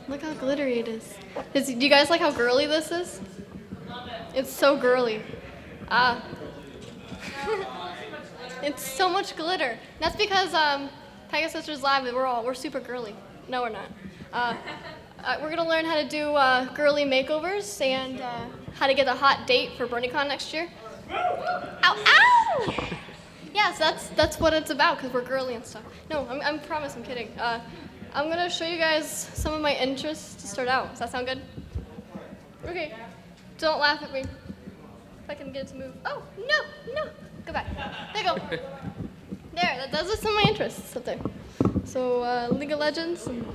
Look how glittery it is. Do you guys like how girly this is? It's so girly. It's so much glitter. That's because Pegasisters Live, we're super girly. No, we're not. We're gonna learn how to do girly makeovers and how to get a hot date for BronyCon next year. Ow! Ow! Yes, that's what it's about because we're girly and stuff. No, I promise, I'm kidding. I'm gonna show you guys some of my interests to start out. Does that sound good? Okay. Don't laugh at me. If I can get it to move. Oh, no. Go back. There you go. There, those are some of my interests up there. So, League of Legends. And...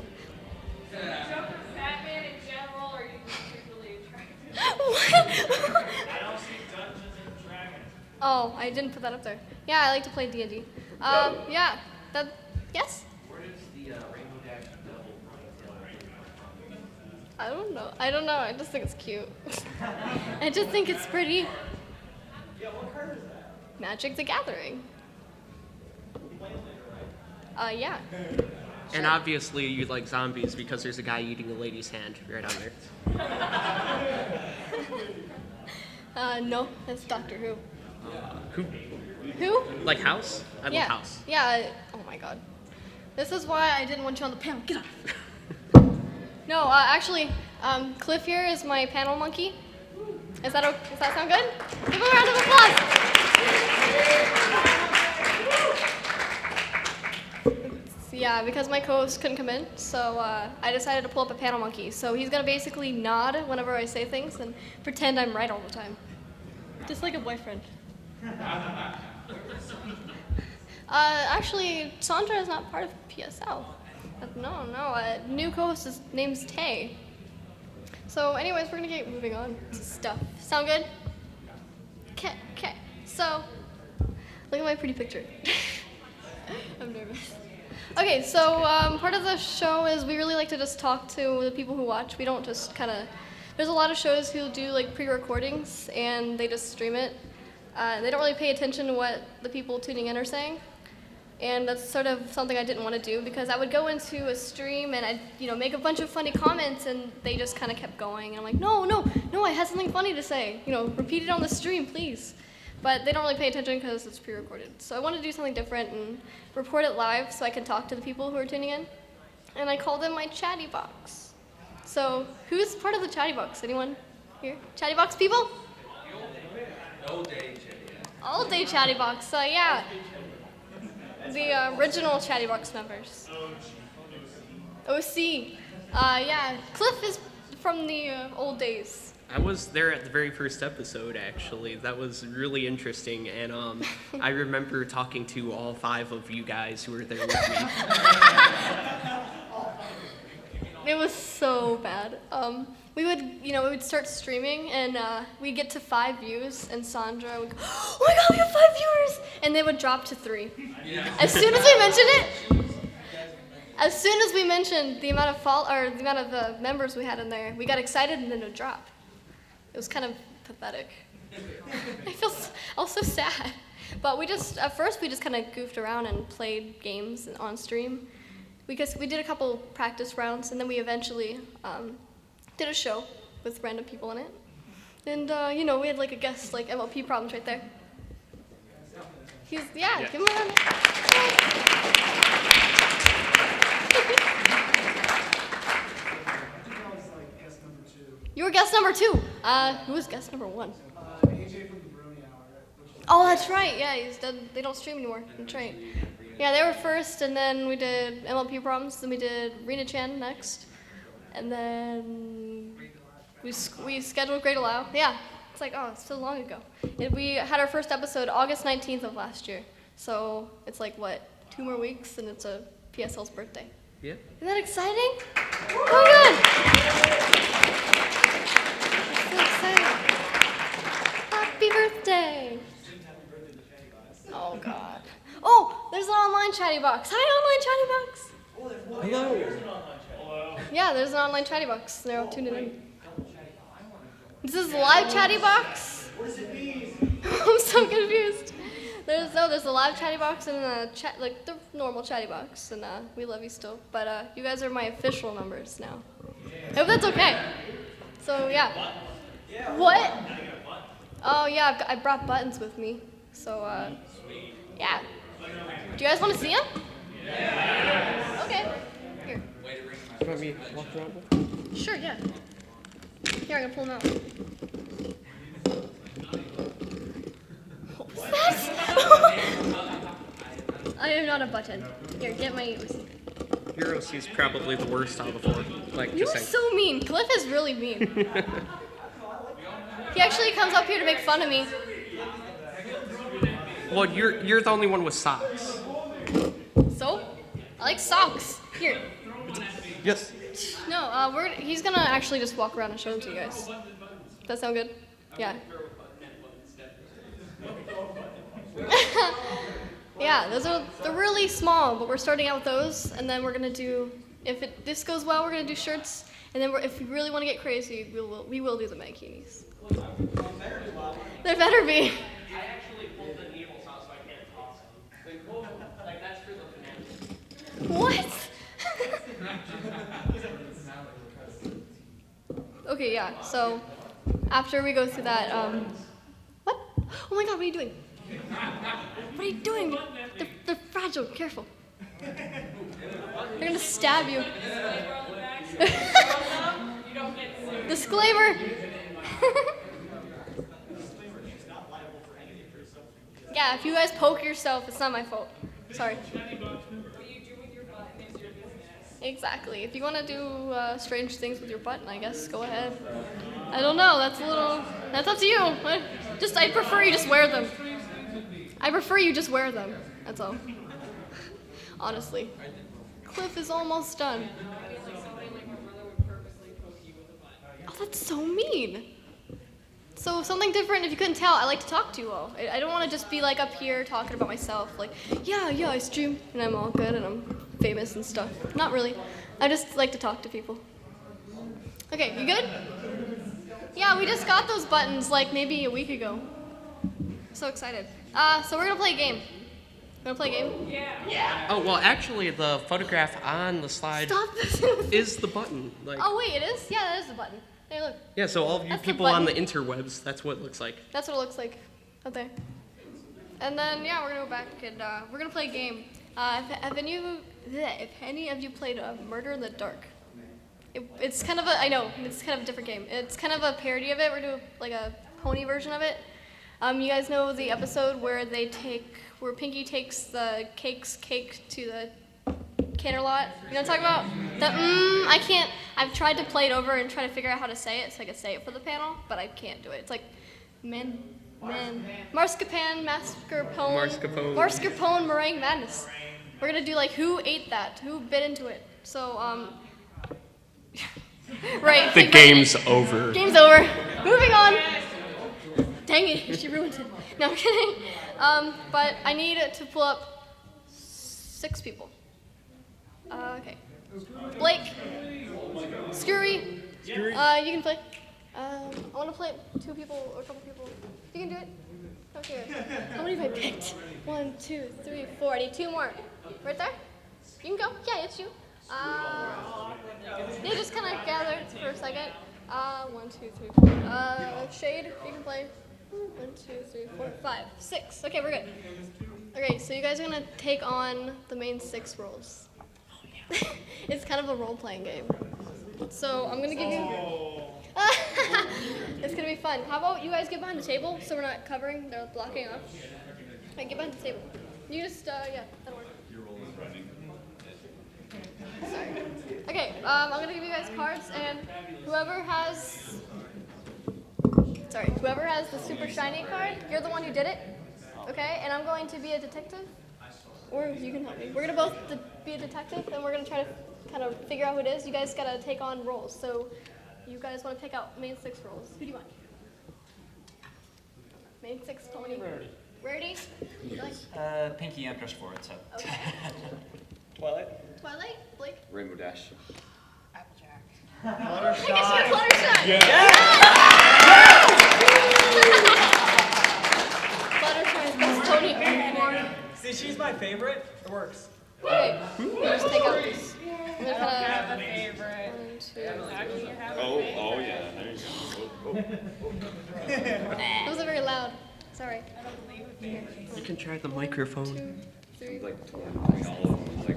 Batman in general, or you particularly attracted? What? I don't see Dungeons and Dragons. Oh, I didn't put that up there. Yeah, I like to play D&D. Yeah. Yes? Where does the Rainbow Dash double I don't know. I just think it's cute. I just think it's pretty. Yeah, what card is that? Magic the Gathering. Yeah. And obviously you like zombies because there's a guy eating a lady's hand right on there. No, that's Doctor Who. Who? Who? Like House? I love House. Yeah. Oh my God. This is why I didn't want you on the panel. Get off. No, actually, Cliff here is my panel monkey. Does that sound good? Give him a round of applause. Yeah, because my co-host couldn't come in, so I decided to pull up a panel monkey. So he's gonna basically nod whenever I say things and pretend I'm right all the time, just like a boyfriend. Actually, Sandra is not part of PSL. No. New co-host name's Tay. So, anyways, we're gonna get moving on to stuff. Sound good? Okay. So, look at my pretty picture. I'm nervous. Okay, so part of the show is we really like to just talk to the people who watch. We don't just kind of. There's a lot of shows who do like pre-recordings and they just stream it. They don't really pay attention to what the people tuning in are saying. And that's sort of something I didn't want to do because I would go into a stream and I'd, make a bunch of funny comments and they just kind of kept going. And I'm like, no, I had something funny to say. Repeat it on the stream, please. But they don't really pay attention because it's pre-recorded. So I wanted to do something different and report it live so I can talk to the people who are tuning in. And I called them my Chatty box. So who's part of the Chatty box? Anyone here? Chatty box people? All day Chatty box. So yeah. The original Chatty box members. OC. Yeah. Cliff is from the old days. I was there at the very first episode, actually. That was really interesting, and I remember talking to all 5 of you guys who were there with me. It was so bad. We would start streaming, and we'd get to 5 views, and Sandra would go, "Oh my God, we have 5 viewers!" And they would drop to 3. Yeah. As soon as we mentioned the amount of members we had in there, we got excited, and then it would drop. It was kind of pathetic. I was so sad. But at first we just kind of goofed around and played games on stream. Because we did a couple practice rounds, and then we eventually did a show with random people in it. And, we had like a guest, like MLP Problems right there. Give him a round. You were guest number 2. Who was guest number 1? AJ from the Brony Hour. Oh, that's right. Yeah, he's done. They don't stream anymore. That's right. Yeah, they were first, and then we did MLP Problems, then we did Rena Chan next, and then we scheduled Great Allow. Yeah, it's like, it's so long ago. We had our first episode August 19th of last year, so it's like, 2 more weeks, and it's a PSL's birthday. Yeah. Isn't that exciting? Oh, good. That's so exciting. Happy birthday. Oh, God. Oh, there's an online Chatty box. Hi, online Chatty box. Hello. Yeah, there's an online Chatty box. They're all tuning in. This is live Chatty box. What does it mean? I'm so confused. There's a live Chatty box and a chat, like the normal Chatty box, and we love you still. But you guys are my official members now. I hope that's okay. So yeah. What? Oh yeah, I brought buttons with me. So yeah. Do you guys want to see them? Okay. Here. You want me to walk around with? Sure, yeah. Here, I'm gonna pull them out. What was that? I am not a button. Here, get my OC. Your OC is probably the worst out of the four. Like, You're just saying. so mean. Cliff is really mean. He actually comes up here to make fun of me. Well, you're the only one with socks. So? I like socks. Here. Yes. No, he's gonna actually just walk around and show them to you guys. Does that sound good? Yeah. Yeah, they're really small, but we're starting out with those, and then we're gonna do, this goes well, we're gonna do shirts, and then if we really want to get crazy, we will do the mankinis. There better be. I actually pulled the needles out so I can't toss them. Like, that's for the banana. What? Okay, yeah, so after we go through that, what? Oh my god, what are you doing? What are you doing? They're fragile, careful. They're gonna stab you. Disclaimer! Yeah, if you guys poke yourself, it's not my fault. Sorry. Exactly. If you want to do strange things with your button, I guess, go ahead. I don't know, that's up to you. I prefer you just wear them. That's all. Honestly. Cliff is almost done. Oh, that's so mean. So something different, if you couldn't tell, I like to talk to you all. I don't want to just be like up here talking about myself, like, yeah, I stream, and I'm all good, and I'm famous and stuff. Not really. I just like to talk to people. Okay, you good? Yeah, we just got those buttons like maybe a week ago. So excited. So we're gonna play a game. Wanna play a game? Yeah. Oh, well, actually, the photograph on the slide Stop this. is the button. Like, Oh wait, it is? Yeah, that is the button. There, look. yeah, so all of you That's the people on the button. interwebs, that's what it looks like. That's what it looks like. Up there. And then yeah, we're gonna go back and we're gonna play a game. If any of you played Murder in the Dark, it's kind of a different game. It's kind of a parody of it. We're doing like a pony version of it. You guys know the episode where Pinky takes the cake to the canter lot? You know what I'm talking about? I've tried to play it over and try to figure out how to say it so I can say it for the panel, but I can't do it. It's like mascarpone meringue madness. We're gonna do like who ate that, who bit into it. So right. The game's over. Game's over. Moving on. Dang it, she ruined it. No, I'm kidding. But I need to pull up 6 people. Okay. Blake. Scurry. You can play. I want to play 2 people or a couple people. You can do it. Okay. How many have I picked? 1, 2, 3, 4. I need 2 more. Right there? You can go. Yeah, it's you. They just kind of gather for a second. 1, 2, 3, 4. Shade, you can play. 1, 2, 3, 4, 5, 6. Okay, we're good. Okay, so you guys are gonna take on the main 6 roles. It's kind of a role-playing game. So I'm gonna give you. It's gonna be fun. How about you guys get behind the table so we're not covering, they're blocking off. Okay, get behind the table. You just, yeah, that'll work. Your role is running. Sorry. Okay, I'm gonna give you guys cards, and whoever has the super shiny card, you're the one who did it. Okay, and I'm going to be a detective, or you can help me. We're gonna both be a detective, and we're gonna try to kind of figure out who it is. You guys gotta take on roles. So you guys want to pick out main 6 roles. Who do you want? Main 6 pony. Rarity. Pinky and push forward, so. Okay. Twilight? Twilight. Blake. Rainbow Dash. Applejack. I guess you're Fluttershy. Fluttershy's best pony. See, she's my favorite. It works. Okay. Let's take out this. I'm gonna I kind have a favorite. of. Oh, yeah. There you go. That wasn't very loud. Sorry. You can try the microphone. 2, 3. Like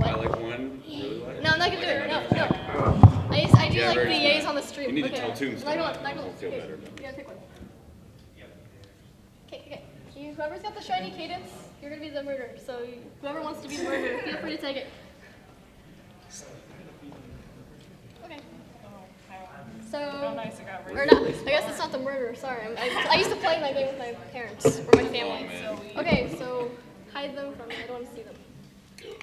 I like one really loud. No, I'm not gonna do it. No. I do Yeah, like the very yays on the stream. You need to Okay. tell tunes. Not gonna. It'll feel Okay. better. You gotta pick one. Okay. Whoever's got the shiny cadence, you're gonna be the murderer. So whoever wants to be the murderer, feel free to take it. Okay. So, or not, I guess it's not the murderer, sorry. I used to play that game with my parents or my family. Okay, so hide them from me, I don't want to see them.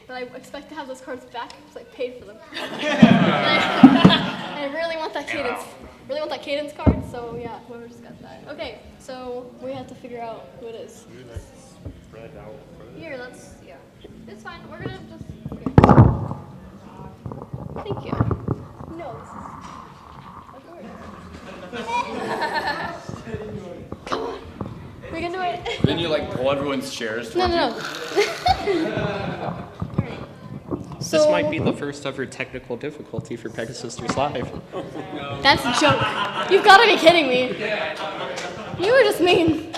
But I expect to have those cards back because I paid for them. And I really want that cadence card, so yeah, whoever's got that. Okay, so we have to figure out who it is. Here, yeah. It's fine, we're gonna just, here. Thank you. No, this is... Come on. We can do it. Then you like pull everyone's chairs No. So, This might be the first ever technical difficulty for Pegasisters Live. That's a joke. You've got to be kidding me. You were just mean.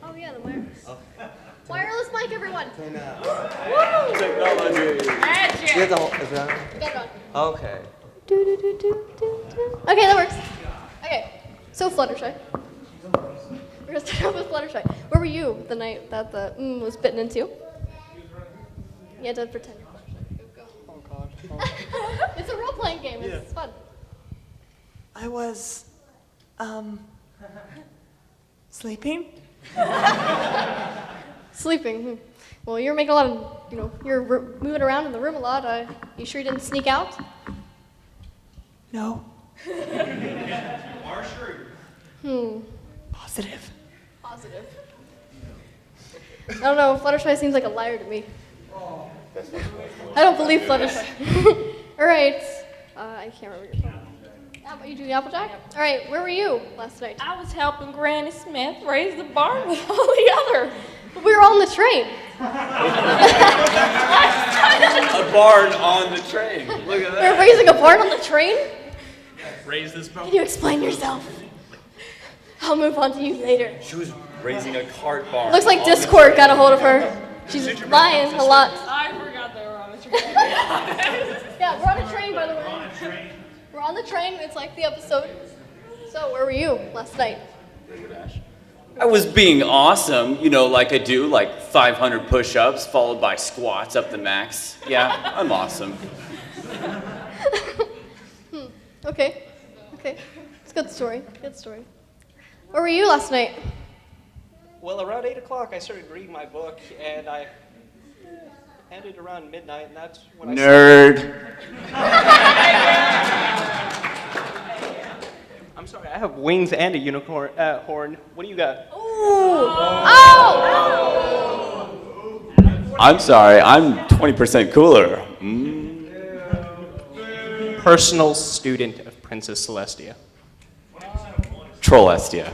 Oh yeah, the wireless. Wireless mic, everyone. Woo! Technology. Magic. Get it on. Okay. Okay, that works. Okay, so Fluttershy. We're gonna start off with Fluttershy. Where were you the night that the was bitten into? You had to pretend you're Fluttershy. Go. Oh God. It's a role-playing game. It's fun. I was, sleeping. Sleeping. Well, you're making a lot of, you're moving around in the room a lot. You sure you didn't sneak out? No. Positive. I don't know, Fluttershy seems like a liar to me. I don't believe Fluttershy. All right. I can't remember your phone. You do the Applejack? All right, where were you last night? I was helping Granny Smith raise the barn with all the other. We were all on the train. A barn on the train. Look at We were raising a barn on the train? Raise this Can you explain yourself? I'll move on to you later. She was raising a cart barn. Looks like Discord got a hold of her. She's lying a lot. I forgot they were on the train. Yeah, we're on a train, by the way. We're on the train. It's like the episode. So, where were you last night? I was being awesome, like I do, like 500 push-ups followed by squats up the max. Yeah, I'm awesome. Okay. It's a good story. Where were you last night? Well, around 8 o'clock, I started reading my book, and I ended around midnight, and that's when I Nerd. I'm sorry, I have wings and a unicorn horn. What do you got? I'm sorry, I'm 20% cooler. Personal student of Princess Celestia. Trollestia.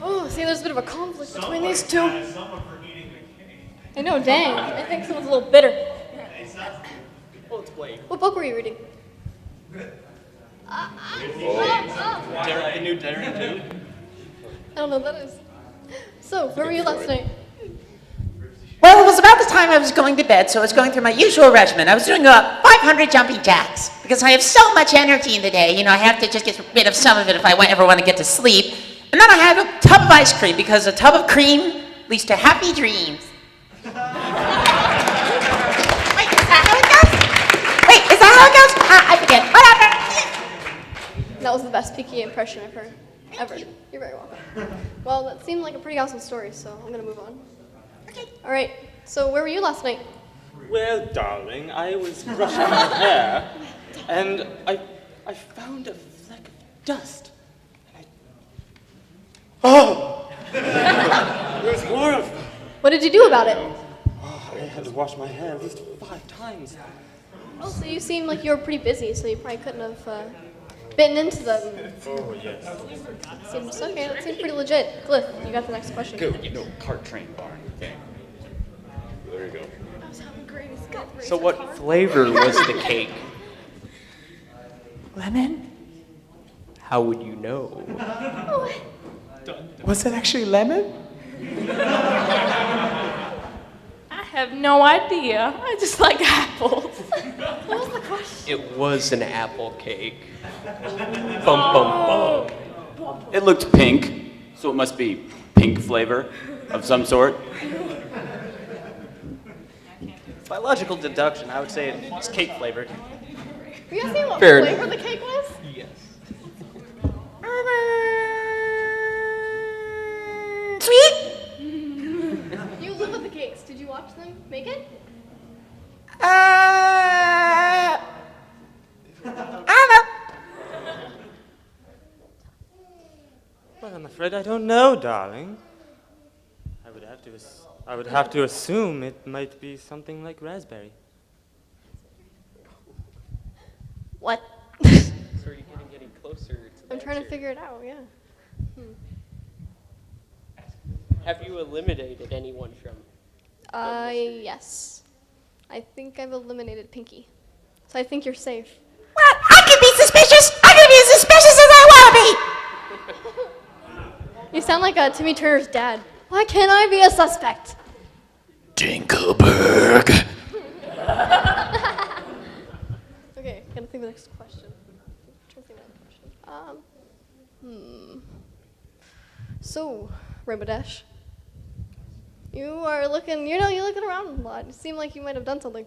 Oh, see, there's a bit of a conflict between these two. I know, dang. I think someone's a little bitter. Well, it's Blake. What book were you reading? The new Darren too. I don't know what that is. So, where were you last night? Well, it was about the time I was going to bed, so I was going through my usual regimen. I was doing 500 jumping jacks because I have so much energy in the day. I have to just get rid of some of it if I ever want to get to sleep. And then I had a tub of ice cream because a tub of cream leads to happy dreams. Wait, is that how it goes? I forget. Whatever. That was the best Piki impression I've heard. Ever. You're very welcome. Well, that seemed like a pretty awesome story, so I'm going to move on. All right. So, where were you last night? Well, darling, I was brushing my hair, and I found a fleck of dust. Oh! It was horrible. What did you do about it? Oh, I had to wash my hair at least 5 times. Oh, so you seem like you were pretty busy, so you probably couldn't have bitten into them. Oh, yes. Seems okay. That seems pretty legit. Cliff, you got the next question. Go, cart train barn. Okay. There you go. I was having great. So what flavor was the cake? Lemon? How would you know? Was it actually lemon? I have no idea. I just like apples. What was the question? It was an apple cake. Bum bum bum. It looked pink, so it must be pink flavor of some sort. By logical deduction, I would say it's cake flavored. Were you asking what Fair flavor the cake was? Yes. Sweet? You live with the cakes. Did you watch them make it? I don't know. Well, I'm afraid I don't know, darling. I would have to assume it might be something like raspberry. What? So are you getting closer to I'm trying to figure it out. Yeah. Have you eliminated anyone from? Yes. I think I've eliminated Pinky. So I think you're safe. Well, I can be suspicious. I can be as suspicious as I want to be. You sound like Timmy Turner's dad. Why can't I be a suspect? Dinkelberg. Okay, gotta think of the next question. Trying to think of the question. So, Rainbow Dash, you are looking. You're looking around a lot. You seem like you might have done something.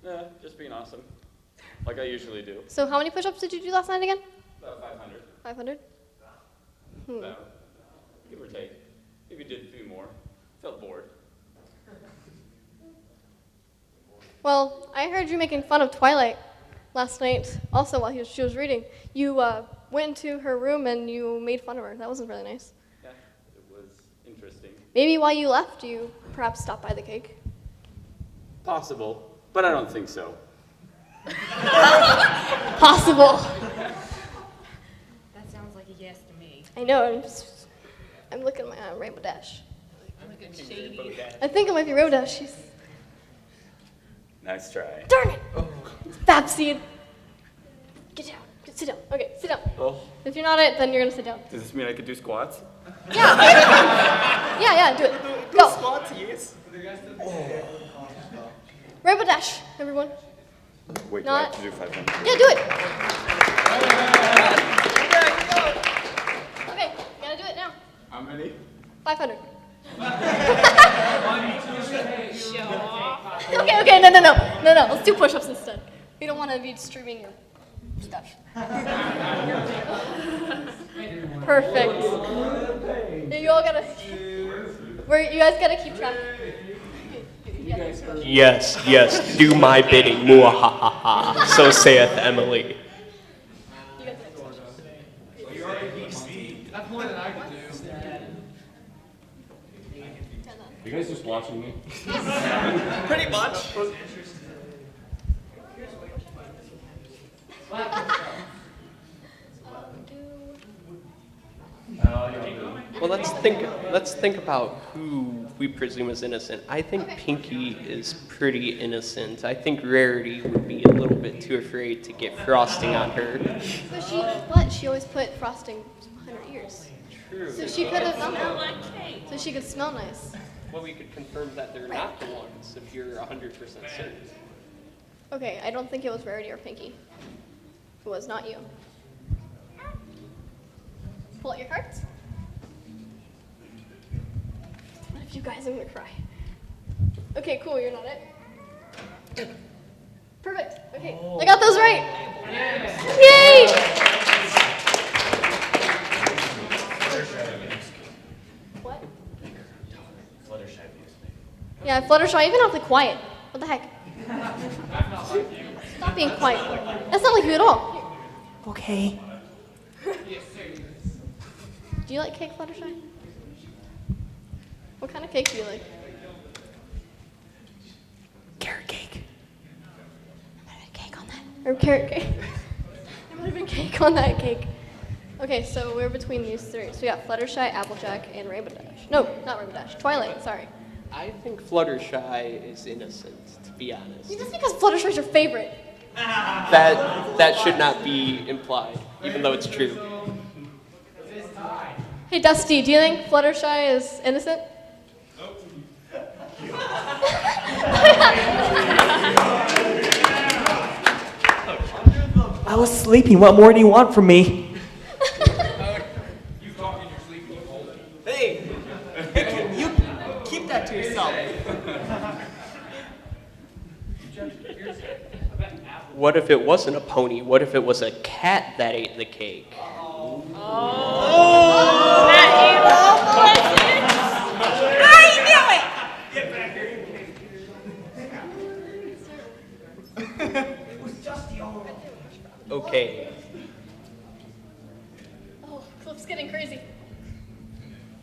Yeah, just being awesome. Like I usually do. So, how many push-ups did you do last night again? About 500. 500. About, give or take. Maybe did a few more. Felt bored. Well, I heard you making fun of Twilight last night. Also, while she was reading, you went into her room and you made fun of her. That wasn't really nice. Yeah, it was interesting. Maybe while you left, you perhaps stopped by the cake. Possible, but I don't think so. Possible. That sounds like a yes to me. I know. I'm looking at my Rainbow Dash. Looking shady. I think it might be Rainbow Dash. She's Nice try. darn it. Babseed. Get down. Sit down. Okay, sit down. Oh, If you're not it, then you're gonna sit down. does this mean I could do squats? Yeah, do it. Go. Squats, yes. Rainbow Dash, everyone. Wait, do I Not- have to do 500? Yeah, do it. Okay, gotta do it now. How many? 500. Okay, no. Let's do push-ups instead. We don't want to be streaming your stuff. Perfect. Yeah, you all gotta. You guys gotta keep track. Yes, do my bidding. Muahaha. So saith Emily. You guys You guys just watching me? Pretty much. Well, let's think about who we presume is innocent. I think Pinky is pretty innocent. I think Rarity would be a little bit too afraid to get frosting on her. But she always put frosting on her ears. True. So she could have done that. So she could smell nice. Well, we could confirm that they're not the ones if you're 100% certain. Okay, I don't think it was Rarity or Pinky. It was not you. Pull out your cards. What if you guys are gonna cry? Okay, cool, you're not it. Perfect. Okay, I got those right. Yay! What? Yeah, Fluttershy, even awfully quiet. What the heck? Stop being quiet. That's not like you at all. Okay. Do you like cake, Fluttershy? What kind of cake do you like? Carrot cake. Or carrot cake? not even cake on that cake. Okay, so we're between these three. So we got Fluttershy, Applejack, and Rainbow Dash. No, not Rainbow Dash. Twilight, sorry. I think Fluttershy is innocent, to be honest. Just because Fluttershy's your favorite. That should not be implied, even though it's true. Hey, Dusty, do you think Fluttershy is innocent? I was sleeping. What more do you want from me? You talk in your sleep, you hold it. Hey, you keep that to yourself. What if it wasn't a pony? What if it was a cat that ate the cake? Okay, Oh, Cliff's getting crazy.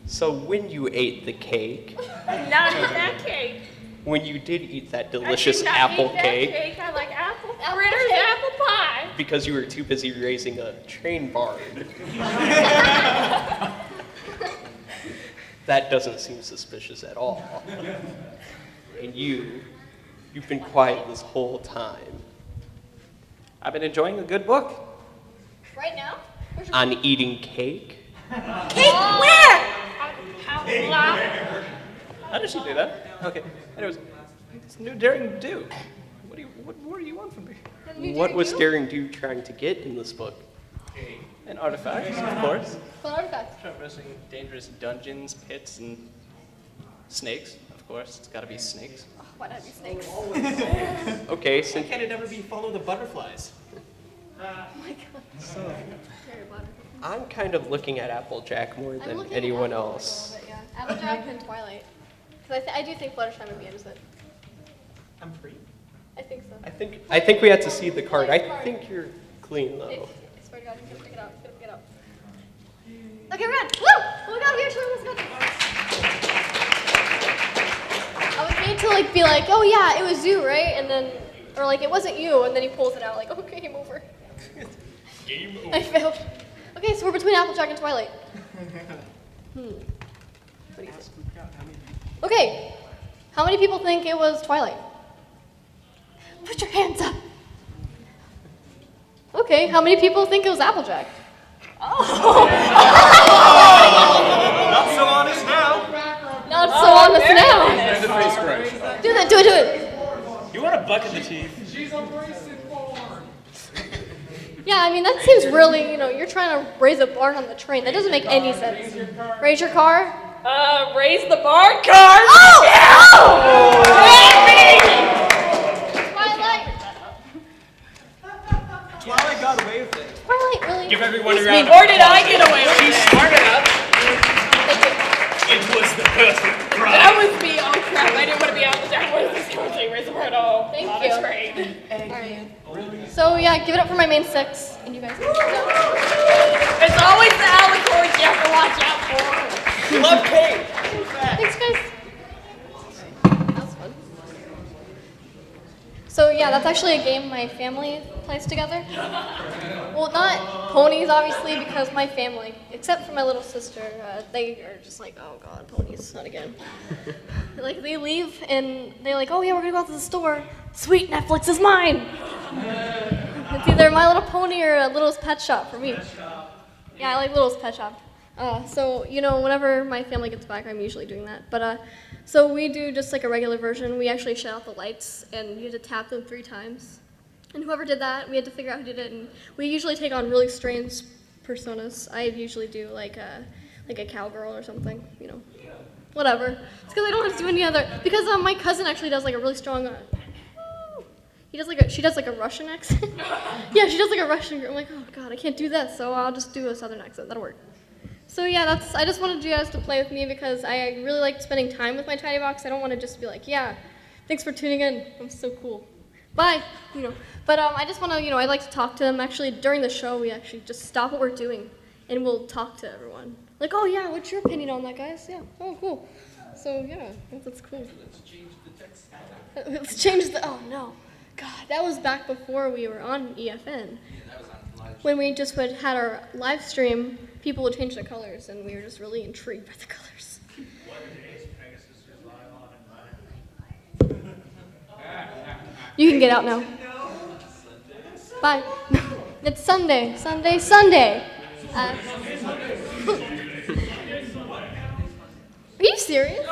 so when you ate the cake, Not eat that cake. when you did eat that delicious I did not apple eat that cake, cake. I like apple Apple fritters, cake. apple pie. because you were too busy raising a train barn, that doesn't seem suspicious at all. And you've been quiet this whole time. I've been enjoying a good book. Right now? Where's your On eating cake? cake? Where? How loud? How did she do that? Okay. Anyways, it's new Daring Do. What more do you want from me? What was Daring Do trying to get in this book? An artifact, of course. What artifact? Traversing dangerous dungeons, pits, and snakes. Of course, it's got to be snakes. Oh, why not be snakes? Okay, Why since can't it ever be follow the butterflies? Oh my god. Harry Potter. I'm kind of looking at Applejack more I'm than looking at anyone Applejack a else. little bit, yeah. Applejack and Twilight. Because I do think Fluttershy would be innocent. I'm free. I think so. I think we had to see the card. I think you're clean though. I swear to God, he's gonna pick it up. He's gonna pick it up. Okay, we're good. Woo! Oh my God, we actually almost got it. I was made to be like, oh yeah, it was you, right? And then, or like, it wasn't you, and then he pulls it out like, okay, game over. Game over. I failed. Okay, so we're between Applejack and Twilight. What do you think? Okay, how many people think it was Twilight? Put your hands up. Okay, how many people think it was Applejack? Not so honest now. Not so honest now. There's the face crunch. Do it, do it, do it. You want a buck in the teeth? Yeah, I mean, that seems really, you're trying to raise a barn on the train. That doesn't make any sense. Raise your car? Raise the bar card. Oh! Twilight! Twilight got away with it. Twilight, really? Give everyone a round Or did I get away with it? smart enough. It was the perfect That was me. Oh crap! I didn't want to be Applejack. What is this coaching? Raise the bar. Oh, Thank not you. a train. Alright. So, yeah, give it up for my main six. And you guys. It's always the alicorns you have to watch out for. You love cake. Thanks, guys. That was fun. So yeah, that's actually a game my family plays together. Well, not ponies, obviously, because my family, except for my little sister, they are just like, oh god, ponies, not again. Like, they leave and they're like, oh yeah, we're gonna go out to the store. Sweet, Netflix is mine. It's either My Little Pony or Little's Pet Shop for me. Yeah, I like Little's Pet Shop. So, whenever my family gets back, I'm usually doing that. But, so we do just like a regular version. We actually shut out the lights, and you had to tap them 3 times. And whoever did that, we had to figure out who did it. And we usually take on really strange personas. I usually do like a cowgirl or something, whatever. It's because I don't have to do any other. Because my cousin actually does like a really strong. She does like a Russian accent. Yeah, she does like a Russian girl. I'm like, oh god, I can't do this, so I'll just do a Southern accent. That'll work. So yeah, I just wanted you guys to play with me because I really like spending time with my Chatty box. I don't want to just be like, yeah, thanks for tuning in. I'm so cool. Bye. But I just want to, I like to talk to them. Actually, during the show, we actually just stop what we're doing and we'll talk to everyone. Like, oh yeah, what's your opinion on that, guys? Yeah. Oh, cool. So yeah, that's cool. Let's change the text. Oh no. God, that was back before we were on EFN. Yeah, that was on when we just had our live stream, people would change their colors, and we were just really intrigued by the colors. You can get out now. Bye. It's Sunday. Are you serious?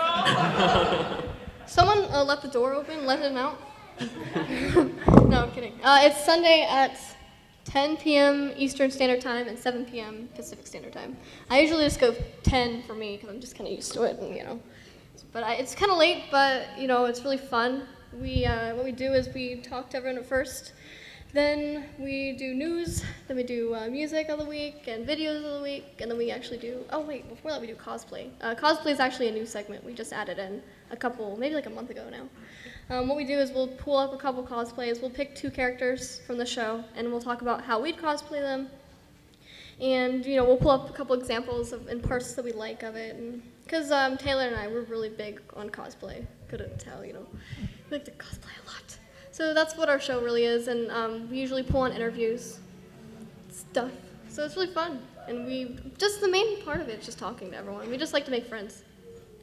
Someone left the door open, let him out. No, I'm kidding. It's Sunday at 10 p.m. Eastern Standard Time and 7 p.m. Pacific Standard Time. I usually just go 10 for me because I'm just kind of used to it, and But it's kind of late, but it's really fun. What we do is we talk to everyone at first, then we do news, then we do music of the week and videos of the week, and then we actually do. Oh wait, before that we do cosplay. Cosplay is actually a new segment. We just added in maybe like a month ago now. What we do is we'll pull up a couple cosplays. We'll pick 2 characters from the show, and we'll talk about how we'd cosplay them. And we'll pull up a couple examples in parts that we like of it, because Taylor and I were really big on cosplay. Couldn't tell, we like to cosplay a lot. So that's what our show really is, and we usually pull on interviews, stuff. So it's really fun, and the main part of it is just talking to everyone. We just like to make friends.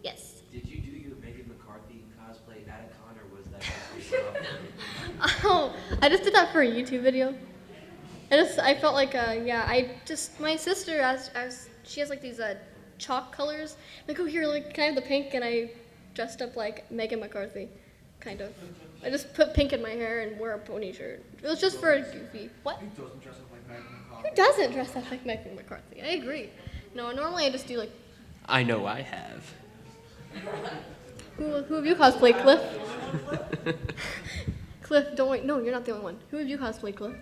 Yes. Did you do your Megan McCarthy cosplay at a con, or was that just yourself? Oh, I just did that for a YouTube video. I felt like, my sister, she has like these chalk colors. Like, oh, here, can I have the pink? And I dressed up like Megan McCarthy, kind of. I just put pink in my hair and wore a pony shirt. It was just for a goofy. What? Who doesn't dress up like Megan McCarthy? Who doesn't dress up like Megan McCarthy? I agree. No, normally I just do like. I know I have. Who have you cosplayed, Cliff? Cliff, don't wait. No, you're not the only one. Who have you cosplayed, Cliff?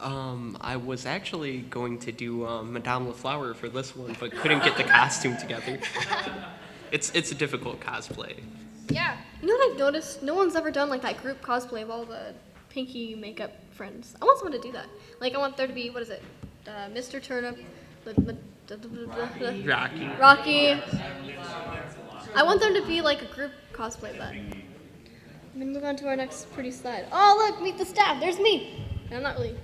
I was actually going to do Madame LaFleur for this one, but couldn't get the costume together. It's a difficult cosplay. Yeah. You know what I've noticed? No one's ever done like that group cosplay of all the Pinky makeup friends. I want someone to do that. Like, I want there to be, what is it? Mr. Turnip, Rocky. I want there to be like a group cosplay of that. I'm gonna move on to our next pretty slide. Oh, look, meet the staff. There's me. I'm not really.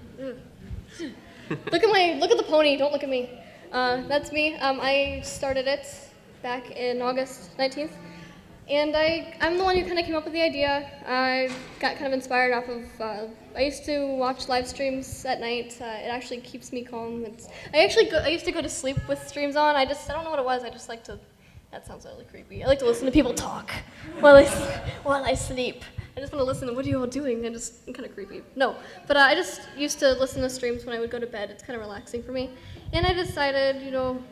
Look at the pony. Don't look at me. That's me. I started it back in August 19th. And I'm the one who kind of came up with the idea. I got kind of inspired off of, I used to watch live streams at night. It actually keeps me calm. I used to go to sleep with streams on. I don't know what it was. I just like to, that sounds really creepy. I like to listen to people talk while I sleep. I just want to listen to what are you all doing, and just kind of creepy. No, but I just used to listen to streams when I would go to bed. It's kind of relaxing for me. And I decided,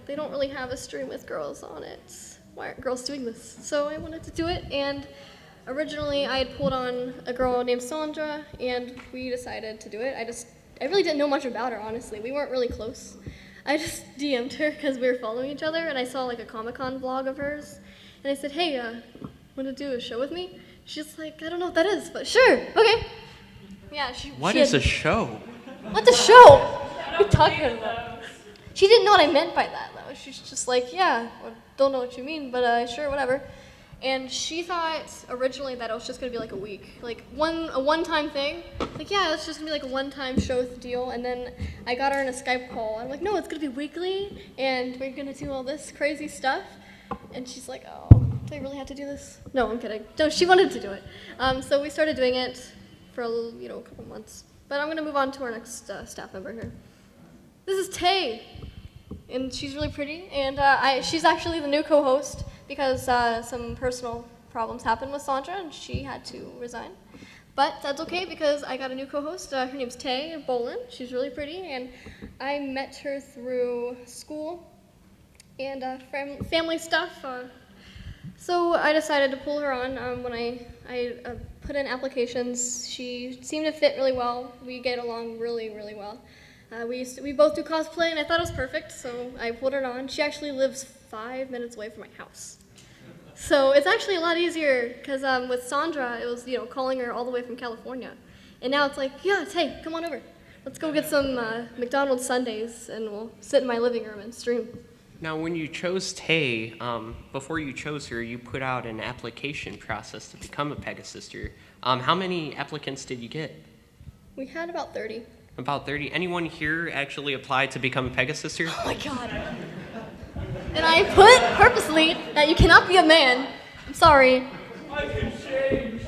they don't really have a stream with girls on it. Why aren't girls doing this? So I wanted to do it, and originally I had pulled on a girl named Sandra, and we decided to do it. I really didn't know much about her, honestly. We weren't really close. I just DM'd her because we were following each other, and I saw like a Comic-Con vlog of hers, and I said, hey, want to do a show with me? She's like, I don't know what that is, but sure, okay. Yeah, What is a show? What's a show? What are you talking about? She didn't know what I meant by that, though. She's just like, yeah, I don't know what you mean, but sure, whatever. And she thought originally that it was just gonna be like a week, like a one-time thing. Like, yeah, it's just gonna be like a one-time show deal. And then I got her in a Skype call. I'm like, no, it's gonna be weekly, and we're gonna do all this crazy stuff. And she's like, oh, do I really have to do this? No, I'm kidding. No, she wanted to do it. So we started doing it for a couple months. But I'm gonna move on to our next staff member here. This is Tay, and she's really pretty. And she's actually the new co-host because some personal problems happened with Sandra, and she had to resign. But that's okay because I got a new co-host. Her name's Tay Bolin. She's really pretty, and I met her through school and family stuff. So I decided to pull her on when I put in applications. She seemed to fit really well. We get along really, really well. We both do cosplay, and I thought it was perfect, so I pulled her on. She actually lives 5 minutes away from my house. So it's actually a lot easier, because with Sandra, it was, calling her all the way from California. And now it's like, yeah, Tay, come on over. Let's go get some McDonald's sundaes, and we'll sit in my living room and stream. Now, when you chose Tay, before you chose her, you put out an application process to become a Pegasister. How many applicants did you get? We had about 30. About 30. Anyone here actually applied to become a Pegasister? Oh my god. And I put purposely that you cannot be a man. I'm sorry. I can change.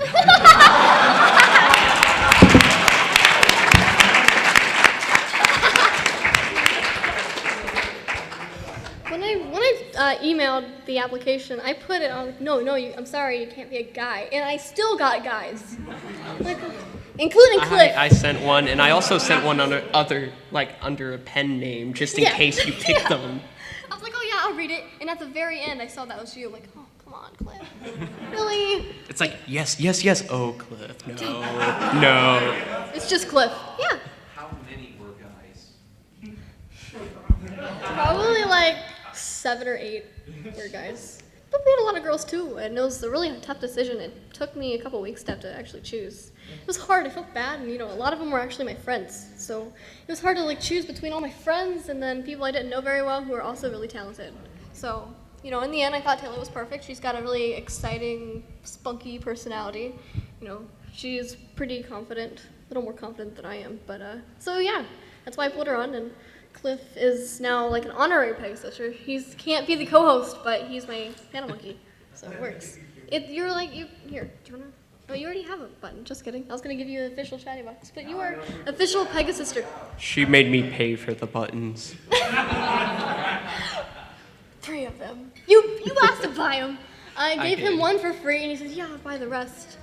When I emailed the application, I put it on. No, I'm sorry, you can't be a guy, and I still got guys, like, including Cliff. I sent one, and I also sent one under a pen name, just in case you picked them. I was like, oh yeah, I'll read it, and at the very end, I saw that was you. I'm like, oh come on, Cliff, really? It's like yes. Oh, Cliff, no. It's just Cliff. Yeah. How many were guys? Probably like 7 or 8 were guys. But we had a lot of girls too, and it was a really tough decision. It took me a couple weeks to have to actually choose. It was hard, I felt bad, and a lot of them were actually my friends. So it was hard to choose between all my friends and then people I didn't know very well who were also really talented. So, in the end I thought Taylor was perfect. She's got a really exciting, spunky personality. She's pretty confident, a little more confident than I am, but so yeah, that's why I pulled her on. And Cliff is now an honorary Pegasister. He can't be the co-host, but he's my panel monkey, so it works. Here, do you wanna? Oh, you already have a button. Just kidding. I was gonna give you an official chatty box, but you are official Pegasister. She made me pay for the buttons. 3 of them. You asked to buy them. I gave him did. 1 for free, and he said, "Yeah, I'll buy the rest."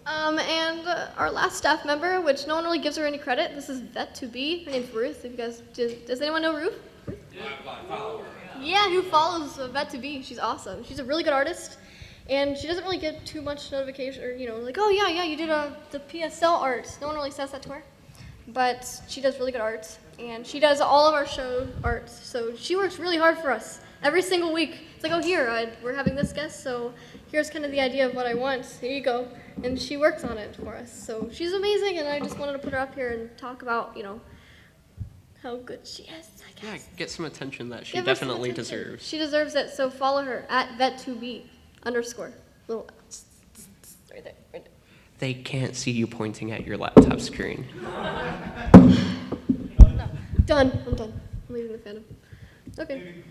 And our last staff member, which no one really gives her any credit, this is Vet2B. Her name's Ruth. If you guys, does anyone know Ruth? Yeah, who follows Vet2B? She's awesome. She's a really good artist, and she doesn't really get too much notification, or oh yeah, you did the PSL art. No one really says that to her, but she does really good art, and she does all of our show art. So she works really hard for us every single week. It's like, oh here, we're having this guest, so here's kind of the idea of what I want. Here you go. And she works on it for us. So she's amazing, and I just wanted to put her up here and talk about, how good she is, I guess. Yeah, get some attention that she Give her some definitely attention. deserves. She deserves it, so follow her at vet2b_. Little right there. They can't see you pointing at your laptop screen. No. Done. I'm done. I'm leaving the fandom. Okay.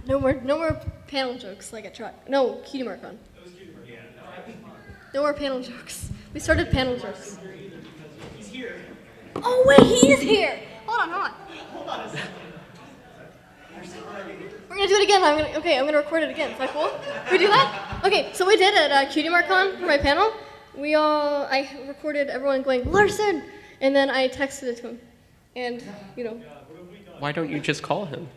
No more panel jokes like at truck. No, Cutie Marcon. No more panel jokes. We started panel jokes. He's here. Oh wait, he is here. Hold on. We're gonna do it again. I'm gonna record it again. Is that cool? Can we do that? Okay, so we did it at Cutie Marcon for my panel. I recorded everyone going Larson, and then I texted it to him, and Why don't you just call him?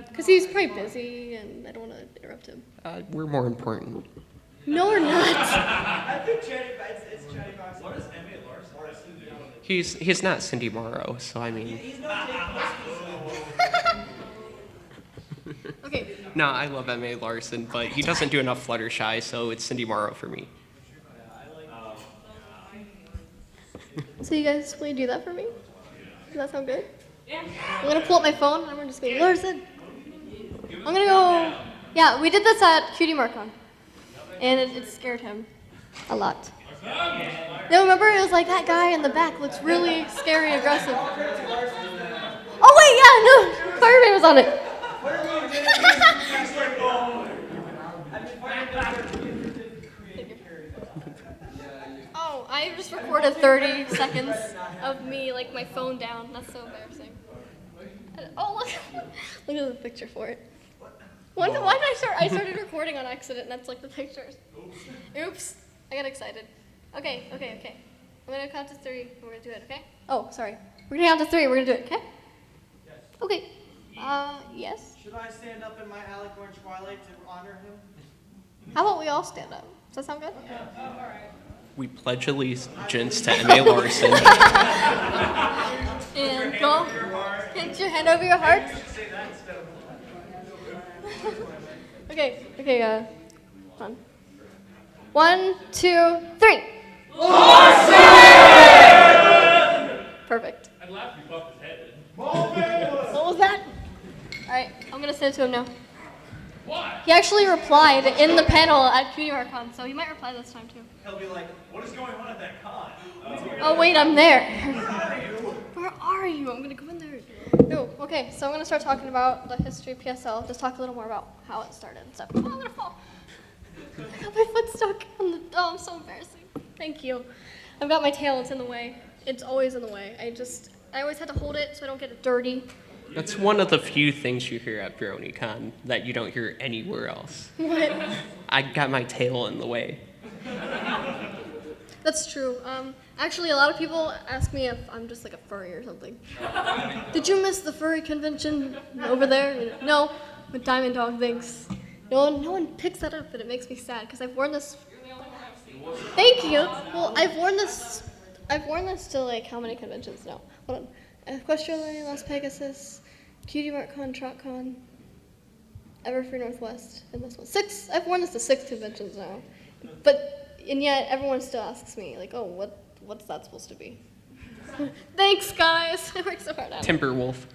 because he's probably busy, and I don't want to interrupt him. We're more important. No, we're not. I think it's Chatty Box. What is M.A. Larson? He's not Cindy Morrow, so I mean. He's not Okay. No, I love M.A. Larson, but he doesn't do enough Fluttershy, so it's Cindy Morrow for me. So you guys will you do that for me? Does that sound good? Yeah. I'm gonna pull up my phone and I'm just going Larson. I'm gonna go. Yeah, we did this at Cutie Marcon, and it scared him a lot. No, remember it was like that guy in the back looks really scary, aggressive. Oh wait, yeah, no, Fireman was on it. Oh, I just recorded 30 seconds of me, like my phone down. That's so embarrassing. Oh, look at the picture for it. Why did I start? I started recording on accident, and that's like the pictures. Oops. I got excited. Okay. I'm gonna count to 3. We're gonna do it, okay? Oh, sorry. We're gonna count to 3. We're gonna do it, okay? Yes. Okay. Yes. Should I stand up in my Alicorn Twilight to honor him? How about we all stand up? Does that sound good? We pledge allegiance to M.A. Larson. And go. Hit your hand over your heart. Okay, hold on. 1, 2, 3. Perfect. I'd laugh if you bumped his head. What was that? Alright, I'm gonna send it to him now. He actually replied in the panel at BronyCon, so he might reply this time too. He'll be like, what is going on at that con? Oh wait, I'm there. Where are you? I'm gonna go in there. No, okay, so I'm gonna start talking about the history of PSL, just talk a little more about how it started and stuff. Oh, I'm gonna fall. I got my foot stuck on the, oh, I'm so embarrassing. Thank you. I've got my tail, it's in the way. It's always in the way. I always had to hold it so I don't get it dirty. That's one of the few things you hear at BronyCon that you don't hear anywhere else. What? I got my tail in the way. That's true. Actually, a lot of people ask me if I'm just like a furry or something. Did you miss the furry convention over there? No, with Diamond Dog things. No one picks that up, and it makes me sad because I've worn this. Thank you. Well, I've worn this to like how many conventions now? Hold on. Equestrian, Las Pegasus, Cutie Mark Con, TrotCon, Everfree Northwest, and this one. 6. I've worn this to 6 conventions now, and yet everyone still asks me like, oh, what's that supposed to be? Thanks, guys. I worked so hard on it. Timberwolf.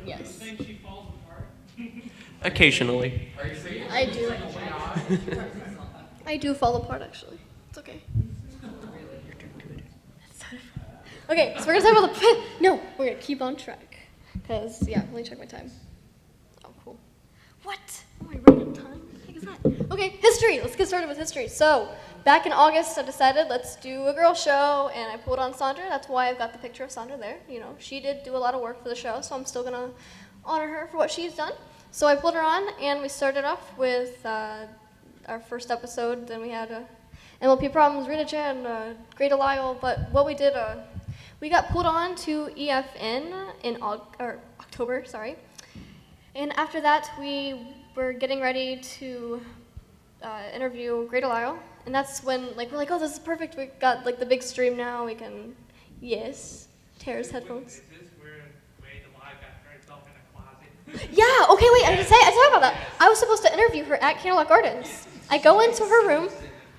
Yes. Occasionally. I do. I do fall apart, actually. It's okay. Okay, so we're gonna talk about the pit. No, we're gonna keep on track. Because, yeah, let me check my time. Oh, cool. What? Oh, I ran out of time? What the heck is that? Okay, history. Let's get started with history. So, back in August, I decided let's do a girl show, and I pulled on Sandra. That's why I've got the picture of Sandra there. You know, she did do a lot of work for the show, so I'm still gonna honor her for what she's done. So I pulled her on, and we started off with our first episode. Then we had MLP Problems, Rita Chan, Great Lyle. But what we did, we got pulled on to EFN in October, sorry. And after that, we were getting ready to interview Great Lyle. And that's when, like, we're like, oh, this is perfect. We got, like, the big stream now. We can, yes, Tara's headphones. Yeah, okay, wait, I talk about that. I was supposed to interview her at Candlelight Gardens. I go into her room.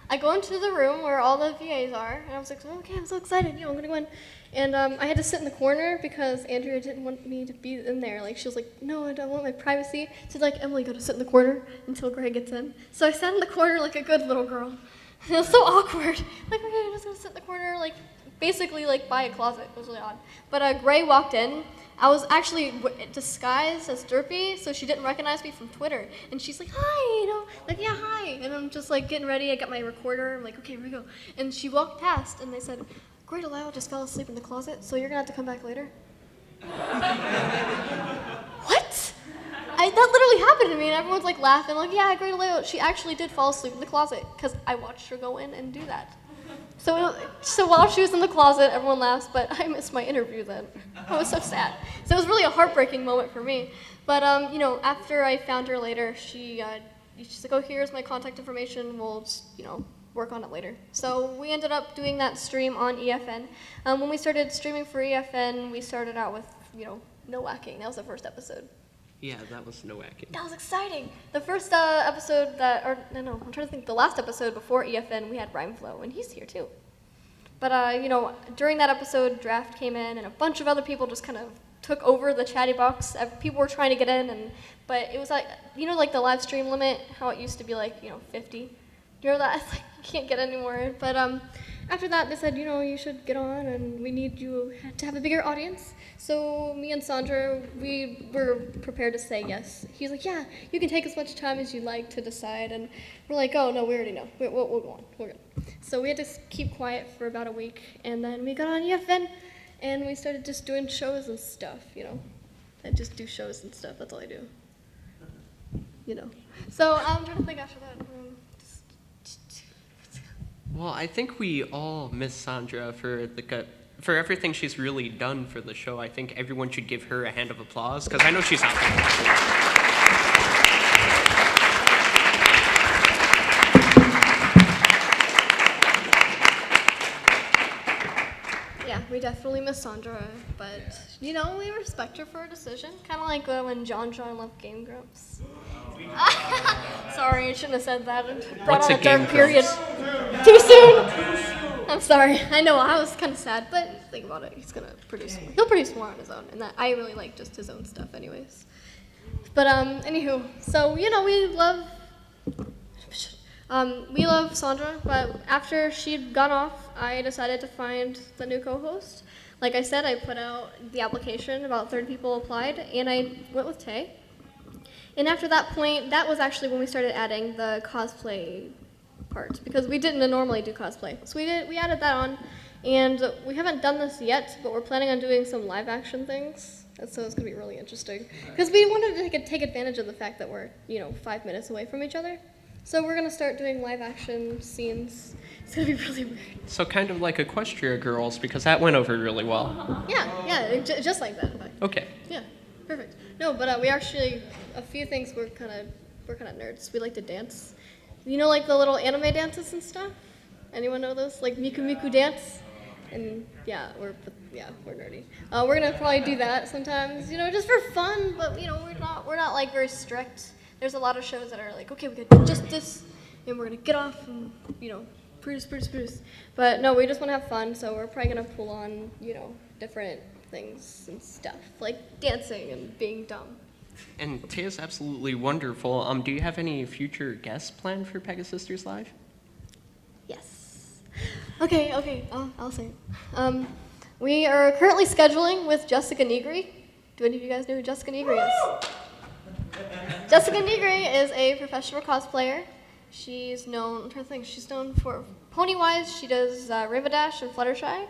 I go into the room where all the VAs are, and I was like, oh, okay, I'm so excited, I'm gonna go in. And I had to sit in the corner because Andrea didn't want me to be in there. Like, she was like, no, I don't want my privacy. She's like, Emily, go to sit in the corner until Greg gets in. So I sat in the corner like a good little girl. And it was so awkward. Like, okay, I'm just gonna sit in the corner, like, basically, like, by a closet. It was really odd. But Gray walked in. I was actually disguised as Derpy, so she didn't recognize me from Twitter. And she's like, hi, like, yeah, hi. And I'm just, like, getting ready. I got my recorder. I'm like, okay, here we go. And she walked past, and they said, Great Lyle just fell asleep in the closet, so you're going to have to come back later. What? That literally happened to me, and everyone's, like, laughing. Like, yeah, Great Lyle, she actually did fall asleep in the closet, because I watched her go in and do that. So while she was in the closet, everyone laughs, but I missed my interview then. I was so sad. So it was really a heartbreaking moment for me. But, after I found her later, she's like, oh, here's my contact information. We'll just, work on it later. So we ended up doing that stream on EFN. When we started streaming for EFN, we started out with, no whacking. That was the first episode. Yeah, that was no whacking. That was exciting. The first episode I'm trying to think, the last episode before EFN, we had Rhyme Flow, and he's here too. But, during that episode, Draft came in, and a bunch of other people just kind of took over the chatty box. People were trying to get in, but it was like, like the live stream limit, how it used to be like, 50. You know that? It's like, you can't get any more. But after that, they said, you should get on, and we need you to have a bigger audience. So me and Sandra, we were prepared to say yes. He's like, yeah, you can take as much time as you like to decide. And we're like, oh, no, we already know. We'll go on. We're good. So we had to keep quiet for about a week. And then we got on EFN, and we started just doing shows and stuff, I just do shows and stuff. That's all I do. So I'm trying to think after that. Well, I think we all miss Sandra for everything she's really done for the show. I think everyone should give her a hand of applause, because I know she's out there. Yeah, we definitely miss Sandra, but, we respect her for her decision. Kind of like when John left Game Grumps. Sorry, I shouldn't have said that. It brought What's on a a dark Game period. Grumps? Too soon. I'm sorry. I know I was kind of sad, but think about it. He'll produce more on his own, and that I really like just his own stuff, anyways. But anywho, so we love Sandra, but after she'd gone off, I decided to find the new co-host. Like I said, I put out the application, about 30 people applied, and I went with Tay. And after that point, that was actually when we started adding the cosplay part, because we didn't normally do cosplay. So we added that on, and we haven't done this yet, but we're planning on doing some live action things. And so it's gonna be really interesting, because we wanted to take advantage of the fact that we're 5 minutes away from each other. So we're gonna start doing live action scenes. It's gonna be really weird. So kind of like Equestria Girls, because that went over really well. Yeah, just like that, in fact. Okay. Yeah, perfect. No, but we actually, a few things we're kind of nerds. We like to dance. Like the little anime dances and stuff? Anyone know those? Like Miku Miku dance? And yeah, we're nerdy. We're gonna probably do that sometimes, just for fun, but we're not like very strict. There's a lot of shows that are like, okay, we could do just this, and we're gonna get off and, produce. But no, we just wanna have fun, so we're probably gonna pull on, different things and stuff, like dancing and being dumb. And Taya's absolutely wonderful. Do you have any future guests planned for Pegasisters Live? Yes. Okay, I'll say it. We are currently scheduling with Jessica Negri. Do any of you guys know who Jessica Negri is? Jessica Negri is a professional cosplayer. She's known for Pony-wise, she does Rivadash and Fluttershy.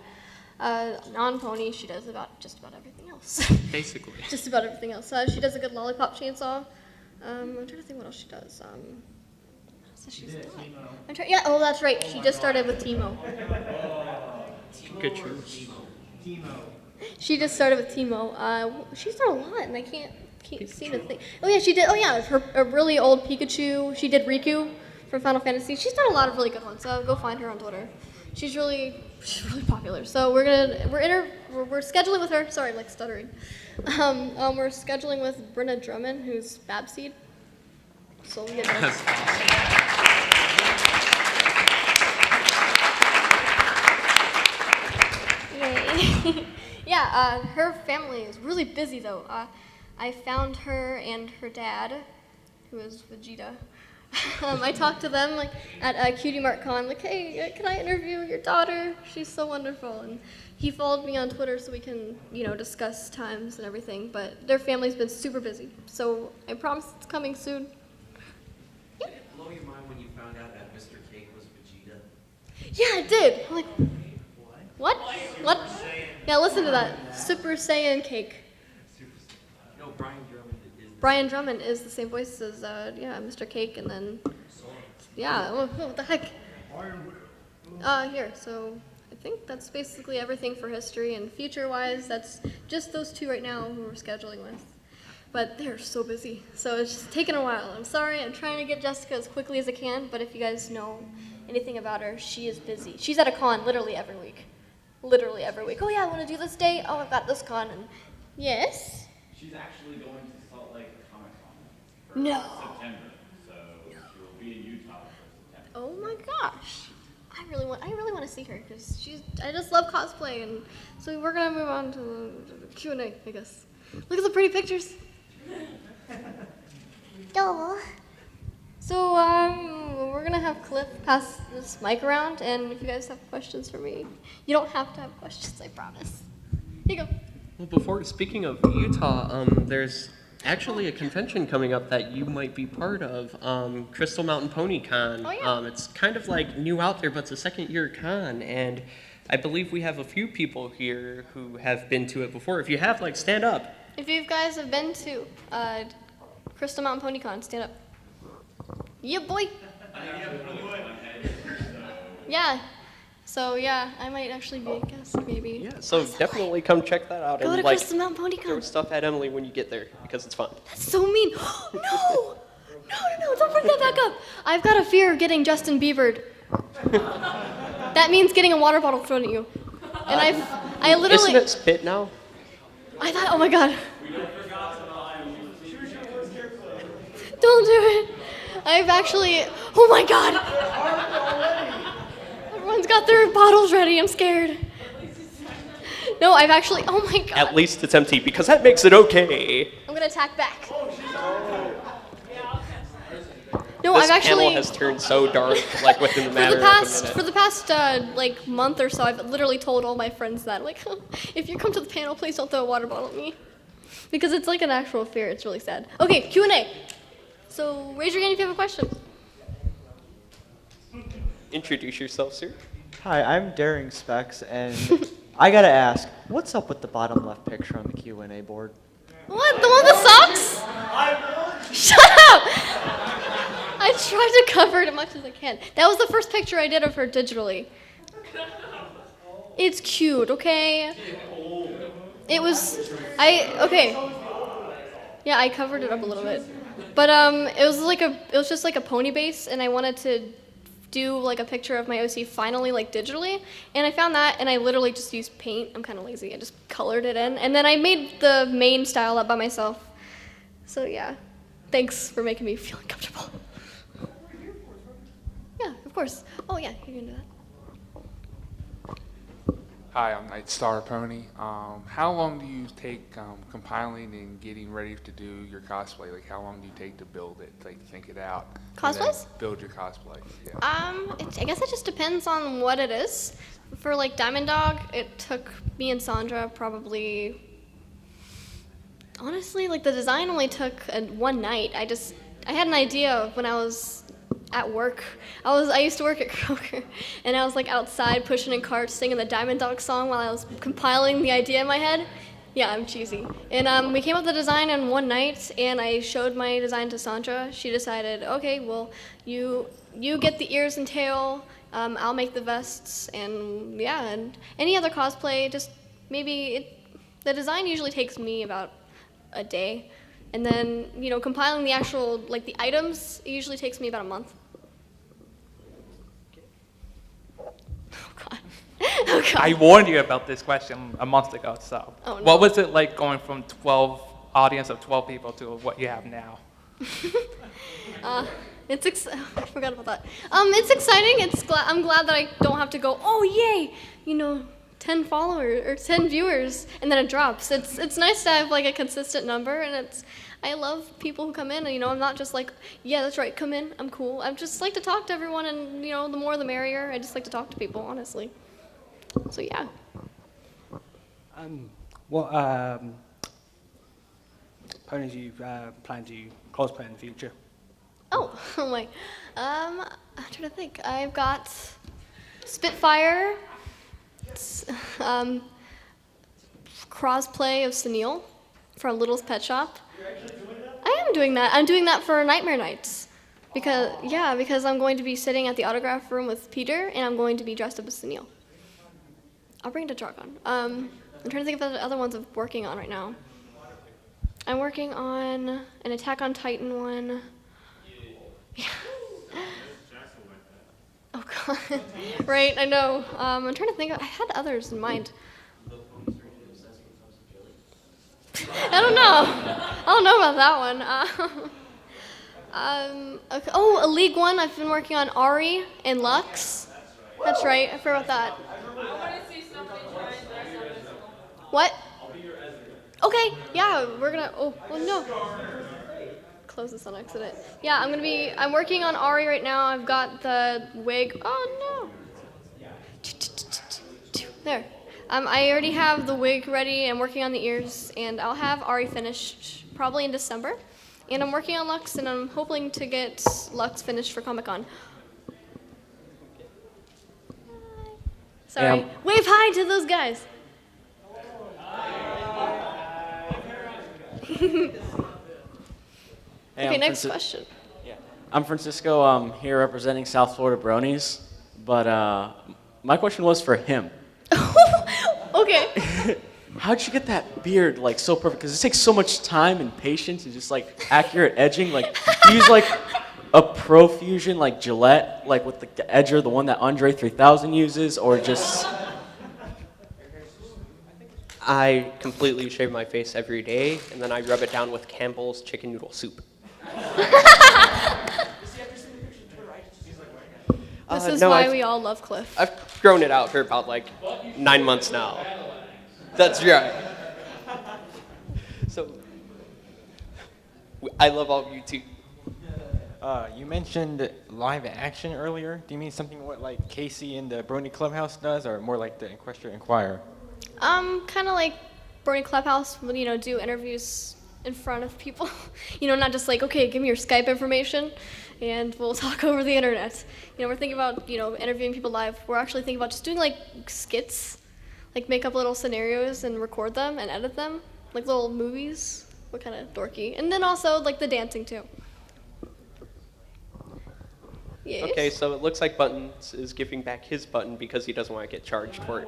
Non-pony, she does just about everything else. Basically. Just about everything else. She does a good lollipop chainsaw. I'm trying to think what else she does. Oh, that's right. She just started with Teemo. Good choice. She just started with Teemo. She's done a lot, and I can't seem to think. Oh yeah, she did. Oh yeah, her really old Pikachu. She did Riku from Final Fantasy. She's done a lot of really good ones. So go find her on Twitter. She's really popular. So we're scheduling with her. Sorry, I'm like stuttering. We're scheduling with Brenna Drummond, who's Babseed. So we get Yay. Yeah, her family is really busy though. I found her and her dad, who is Vegeta. I talked to them at Cutie Mark Con, hey, can I interview your daughter? She's so wonderful. And he followed me on Twitter so we can, discuss times and everything. But their family's been super busy, so I promise it's coming soon. Did it blow your mind when you found out that Mr. Cake was Vegeta? Yeah, it did. I'm like, what? Yeah, listen to that. Super Saiyan Cake. No, Brian Drummond is the same voice as Mr. Cake, and then what the heck? Here. So I think that's basically everything for history, and future-wise, that's just those two right now who we're scheduling with. But they're so busy, so it's just taking a while. I'm sorry. I'm trying to get Jessica as quickly as I can, but if you guys know anything about her, she is busy. She's at a con literally every week. Literally every week. Oh yeah, I want to do this day. Oh, I've got this con, and yes. She's actually going to Salt Lake Comic-Con No. September, so she will be in Utah for September. Oh my gosh. I really want to see her because I just love cosplay, and so we're gonna move on to the Q&A, I guess. Look at the pretty pictures. Oh. So we're gonna have Cliff pass this mic around, and if you guys have questions for me, you don't have to have questions, I promise. Here you go. Well, speaking of Utah, there's actually a convention coming up that you might be part of, Crystal Mountain PonyCon. Oh, yeah. It's kind of like new out there, but it's a second-year con, and I believe we have a few people here who have been to it before. If you have, stand up. If you guys have been to Crystal Mountain PonyCon, stand up. Yeah, boy. Yeah. So yeah, I might actually be a guest, maybe. Yeah, so definitely come check that out. Go and to Crystal Mountain PonyCon. Throw stuff at Emily when you get there because it's fun. That's so mean. No, don't bring that back up. I've got a fear of getting Justin Bieber'd. That means getting a water bottle thrown at you. And I literally. Isn't it spit now? I thought, oh my god. Don't do it. I've actually, oh my god. Everyone's got got their bottles ready. I'm scared. No, I've actually, oh my god. At least it's empty, because that makes it okay. I'm gonna attack back. No, This I've actually, panel has turned so dark, like within the matter of a minute. for the past like month or so, I've literally told all my friends that, like, if you come to the panel, please don't throw a water bottle at me. Because it's like an actual fear, it's really sad. Okay, Q&A. So raise your hand if you have a question. Introduce yourself, sir. Hi, I'm Daring Specs, and I gotta ask, what's up with the bottom left picture on the Q&A board? What, the one with the socks? Shut up! I tried to cover it as much as I can. That was the first picture I did of her digitally. It's cute, okay? It was, okay. Yeah, I covered it up a little bit. But it was just like a pony base, and I wanted to do like a picture of my OC finally like digitally, and I found that, and I literally just used paint. I'm kind of lazy. I just colored it in, and then I made the main style up by myself. So yeah, thanks for making me feel uncomfortable. Yeah, of course. Oh yeah, you can do that. Hi, I'm Night Star Pony. How long do you take compiling and getting ready to do your cosplay? Like, how long do you take to build it, like think it out? and then Cosplays? Build your cosplay. Yeah. I guess it just depends on what it is. For like Diamond Dog, it took me and Sandra probably, honestly, like the design only took one night. I had an idea when I was at work. I used to work at Kroger, and I was like outside pushing in carts singing the Diamond Dog song while I was compiling the idea in my head. Yeah, I'm cheesy. And we came up with the design in one night, and I showed my design to Sandra. She decided, okay, well, you get the ears and tail, I'll make the vests, and yeah, and any other cosplay, just maybe the design usually takes me about a day. And then, compiling the actual, like the items, it usually takes me about a month. Oh God. I warned you about this question a month ago, so. Oh, no. What was it like going from audience of 12 people to what you have now? I forgot about that. It's exciting. I'm glad that I don't have to go, oh yay, 10 followers or 10 viewers, and then it drops. It's nice to have like a consistent number, and I love people who come in, and I'm not just like, yeah, that's right, come in, I'm cool. I just like to talk to everyone, and the more the merrier. I just like to talk to people, honestly. So yeah. Ponies you plan to cosplay in the future? Oh my. I'm trying to think. I've got Spitfire. Crossplay of Sunil from Little's Pet Shop. I am doing that. I'm doing that for Nightmare Nights. Because I'm going to be sitting at the autograph room with Peter, and I'm going to be dressed up as Sunil. I'll bring it to Dragon. I'm trying to think of the other ones I'm working on right now. I'm working on an Attack on Titan one. Yeah. Oh God. Right, I know. I'm trying to think. I had others in mind. I don't know about that one. Okay. Oh, a League one. I've been working on Ari and Lux. That's right. I forgot about that. What? Okay. Yeah, we're gonna. Oh no. Close this on accident. Yeah, I'm working on Ari right now. I've got the wig. Oh no. There. I already have the wig ready. I'm working on the ears, and I'll have Ari finished probably in December. And I'm working on Lux, and I'm hoping to get Lux finished for Comic-Con. Sorry. Wave hi to those guys. Okay, next question. Yeah. I'm Francisco. I'm here representing South Florida Bronies, but my question was for him. Okay. How'd you get that beard like so perfect? Because it takes so much time and patience and just like accurate edging. Like, do you use like a Profusion like Gillette, like with the edger, the one that Andre 3000 uses, or just? I completely shave my face every day, and then I rub it down with Campbell's chicken noodle soup. This is no, why I've- we all love Cliff. I've grown it out for about like 9 months now. That's right. So, I love all of you too. You mentioned live action earlier. Do you mean something what like Casey in the Brony Clubhouse does, or more like the Equestria Inquirer? Kind of like Brony Clubhouse, you know, do interviews in front of people. You know, not just like, okay, give me your Skype information and we'll talk over the internet. You know, we're thinking about, you know, interviewing people live. We're actually thinking about just doing like skits, like make up little scenarios and record them and edit them, like little movies. What kind of dorky. And then also like the dancing too. Yes? Okay, so it looks like Buttons is giving back his button because he doesn't want to get charged for it.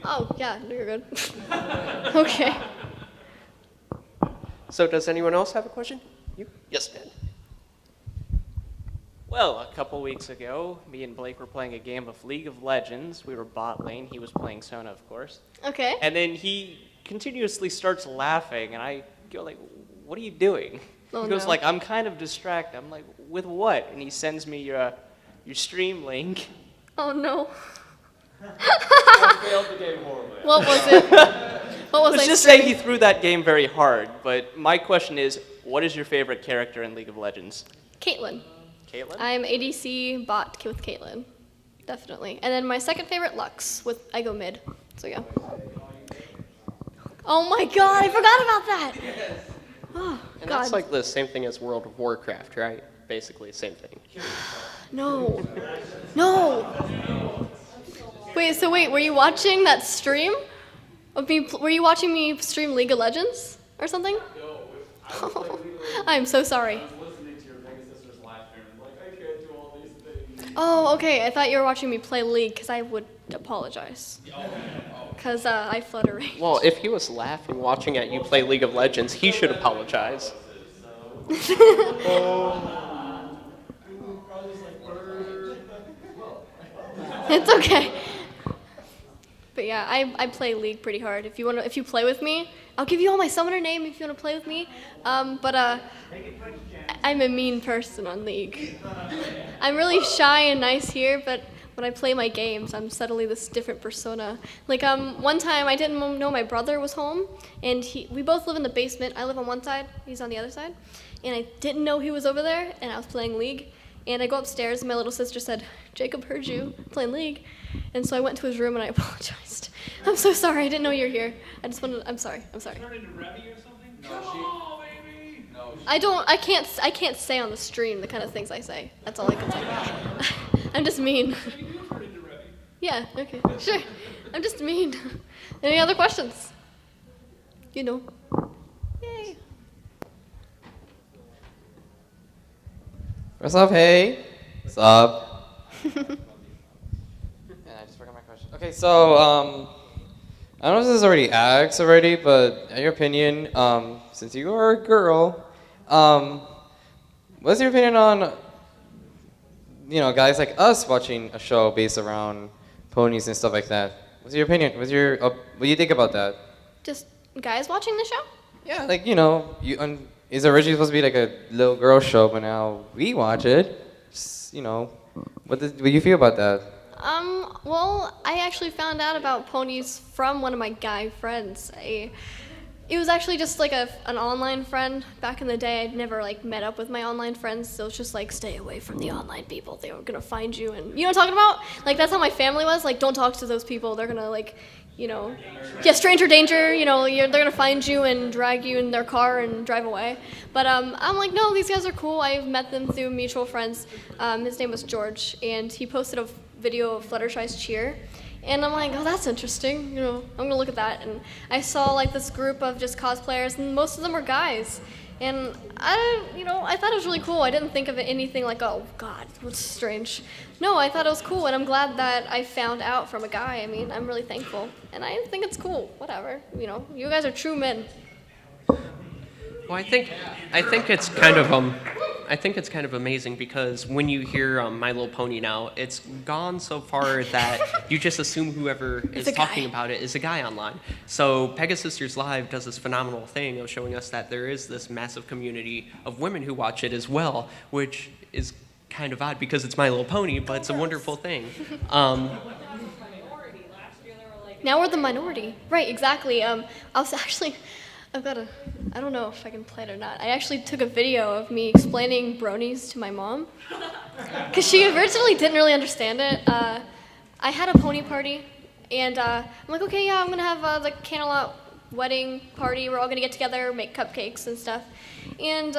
Oh, yeah, no, you're good. Okay. So does anyone else have a question? You? Yes, Ben. Well, a couple weeks ago, me and Blake were playing a game of League of Legends. We were bot lane. He was playing Sona, of course. Okay. And then he continuously starts laughing, and I go like, "What are you doing?" Oh, he goes no. like, "I'm kind of distracted." I'm like, "With what?" And he sends me your stream link. Oh, no. I failed the game horribly. What was it? What was Let's I just say streaming? he threw that game very hard. But my question is, what is your favorite character in League of Legends? Caitlyn. Caitlyn? I'm ADC bot with Caitlyn. Definitely. And then my second favorite, Lux. I go mid. So yeah. Oh my god, I forgot about that! Oh, And god. that's like the same thing as World of Warcraft, right? Basically, same thing. No. No! Wait, were you watching that stream? Of me, were you watching me stream League of Legends? Or something? No. I'm so sorry. Listening to your Pegasisters live stream, like, I can't do all these things. Oh, okay. I thought you were watching me play League, because I would apologize. Because I flutter rage. Well, if he was laughing watching at you play League of Legends, he should apologize. It's okay. But yeah, I play League pretty hard. If you play with me, I'll give you all my summoner name if you want to play with me. But I'm a mean person on League. I'm really shy and nice here, but when I play my games, I'm suddenly this different persona. Like one time I didn't know my brother was home, and we both live in the basement. I live on one side, he's on the other side, and I didn't know he was over there, and I was playing League. And I go upstairs, and my little sister said, "Jacob heard you playing League." And so I went to his room, and I apologized. I'm so sorry, I didn't know you were here. I'm sorry. I can't say on the stream the kind of things I say. That's all I can say. I'm just mean. Yeah, okay, sure. I'm just mean. Any other questions? You know. Yay. What's up, hey? What's up? And I just forgot my question. Okay, so, I don't know if this is already asked already, but in your opinion, since you are a girl, what's your opinion on, you know, guys like us watching a show based around ponies and stuff like that? What's your opinion? What do you think about that? Just guys watching the show? Yeah, like, you know, it's originally supposed to be like a little girl show, but now we watch it. Just, you know, what do you feel about that? Well, I actually found out about ponies from one of my guy friends. It was actually just like an online friend. Back in the day, I'd never like met up with my online friends, so it's just like, stay away from the online people. They were gonna find you, and you know what I'm talking about? Like, that's how my family was. Like, don't talk to those people. They're gonna like, you know, yeah, stranger danger, you know, they're gonna find you and drag you in their car and drive away. But I'm like, no, these guys are cool. I've met them through mutual friends. His name was George, and he posted a video of Fluttershy's cheer. And I'm like, oh, that's interesting, you know, I'm gonna look at that. And I saw like this group of just cosplayers, and most of them were guys. And I thought it was really cool. I didn't think of it anything like, oh God, what's strange. No, I thought it was cool, and I'm glad that I found out from a guy. I mean, I'm really thankful, and I think it's cool. Whatever, you know, you guys are true men. Well, I think it's kind of amazing because when you hear My Little Pony now, it's gone so far that you just assume whoever is talking about it is a guy online. So Pegasisters Live does this phenomenal thing of showing us that there is this massive community of women who watch it as well, which is kind of odd because it's My Little Pony, but it's a wonderful thing. Now we're the minority. Right, exactly. I was actually, I don't know if I can play it or not. I actually took a video of me explaining bronies to my mom. Because she originally didn't really understand it. I had a pony party, and I'm like, okay, yeah, I'm going to have the Canterlot wedding party. We're all going to get together, make cupcakes and stuff. And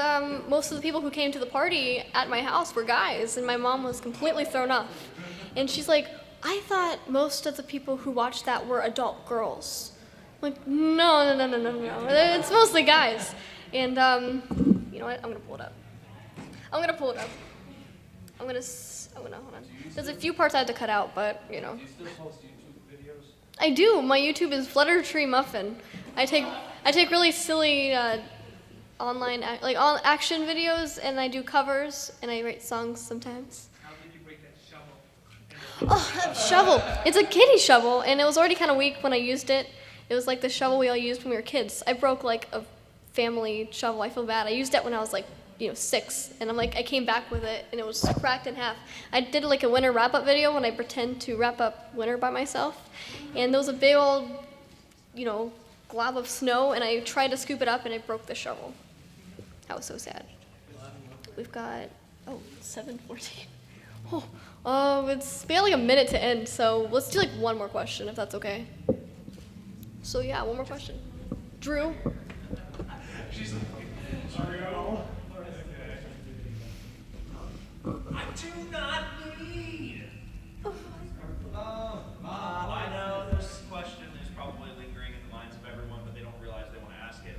most of the people who came to the party at my house were guys, and my mom was completely thrown off. And she's like, I thought most of the people who watched that were adult girls. I'm like, no. It's mostly guys. And you know what? I'm gonna pull it up. I'm gonna hold on. There's a few parts I had to cut out, but you know. Do you still post YouTube videos? I do. My YouTube is Flutter Tree Muffin. I take really silly online action videos, and I do covers, and I write songs sometimes. Oh, that shovel. It's a kiddie shovel, and it was already kind of weak when I used it. It was like the shovel we all used when we were kids. I broke like a family shovel. I feel bad. I used it when I was like, 6, and I came back with it, and it was cracked in half. I did like a winter wrap-up video when I pretend to wrap up winter by myself, and there was a big old, glob of snow, and I tried to scoop it up, and I broke the shovel. That was so sad. We've got, 7:14. We got like a minute to end, so let's do like one more question if that's okay. So yeah, one more question. Drew? I do not need. I know this question is probably lingering in the minds of everyone, but they don't realize they want to ask it.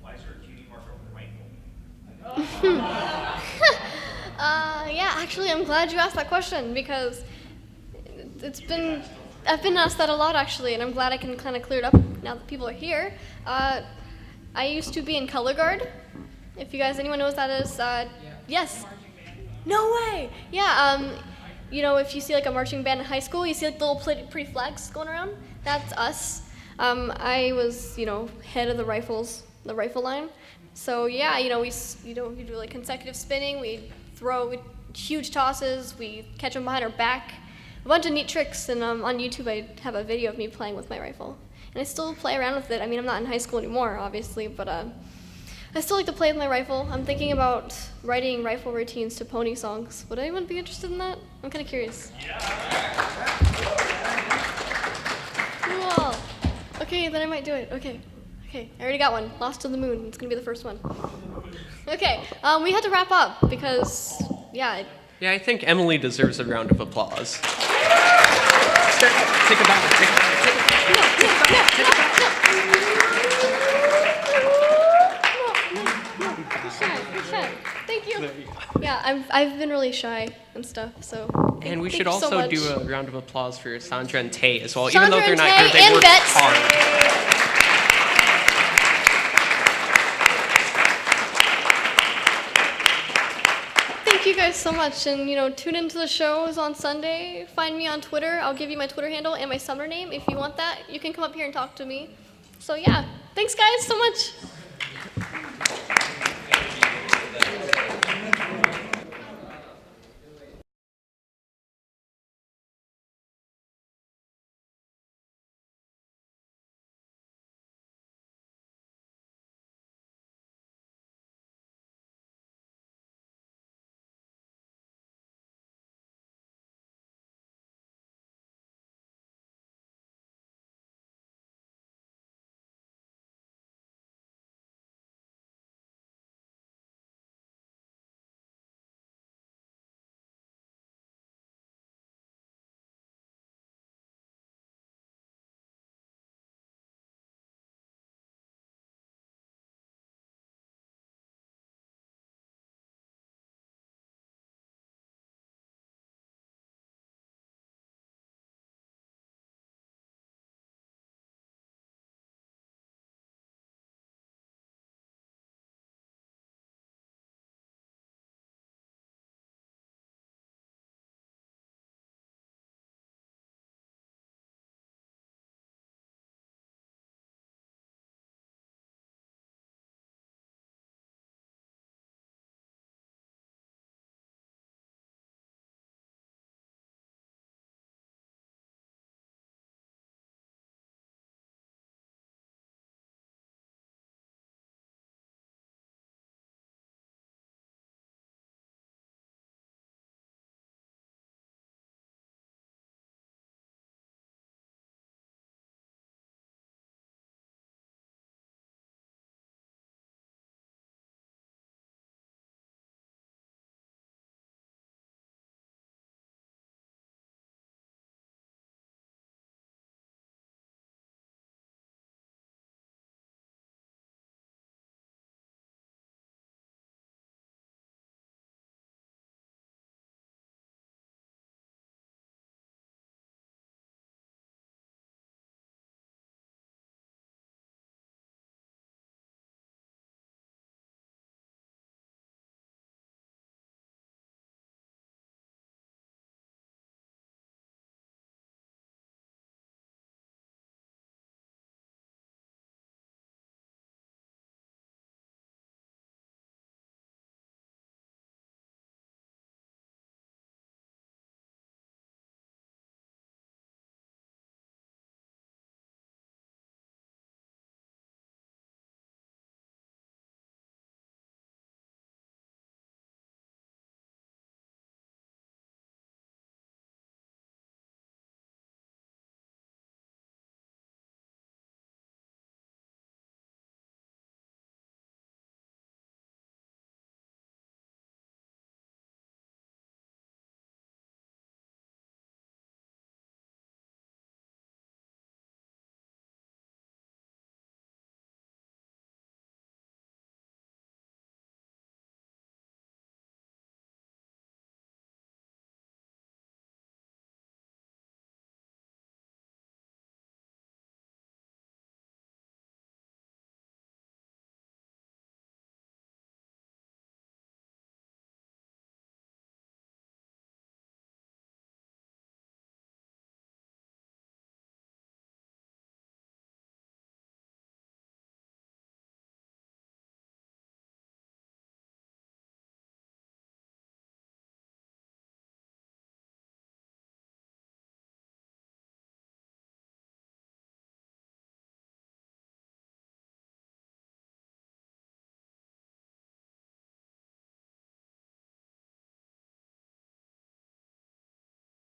Why is there a cutie mark over the rifle? Yeah, actually, I'm glad you asked that question because I've been asked that a lot actually, and I'm glad I can kind of clear it up now that people are here. I used to be in color guard. If anyone knows what that is, yes. No way. Yeah. If you see like a marching band in high school, you see like the little pretty flags going around. That's us. I was, head of the rifle line. So yeah, we do like consecutive spinning. We throw huge tosses. We catch them behind our back. A bunch of neat tricks. And on YouTube, I have a video of me playing with my rifle. And I still play around with it. I mean, I'm not in high school anymore, obviously, but I still like to play with my rifle. I'm thinking about writing rifle routines to pony songs. Would anyone be interested in that? I'm kind of curious. Cool. Okay, then I might do it. Okay, I already got one. Lost to the Moon. It's going to be the first one. Okay, we had to wrap up because, yeah. Yeah, I think Emily deserves a round of applause. Take a bow. Thank you. Yeah, I've been really shy and stuff, so. And we thank should you so also much. do a round of applause for Sandra and Tay as well. Sandra Even though they're not and here, Tay they and worked Bets. hard. Thank you guys so much, and tune into the shows on Sunday. Find me on Twitter. I'll give you my Twitter handle and my summer name. If you want that, you can come up here and talk to me. So yeah, thanks guys so much.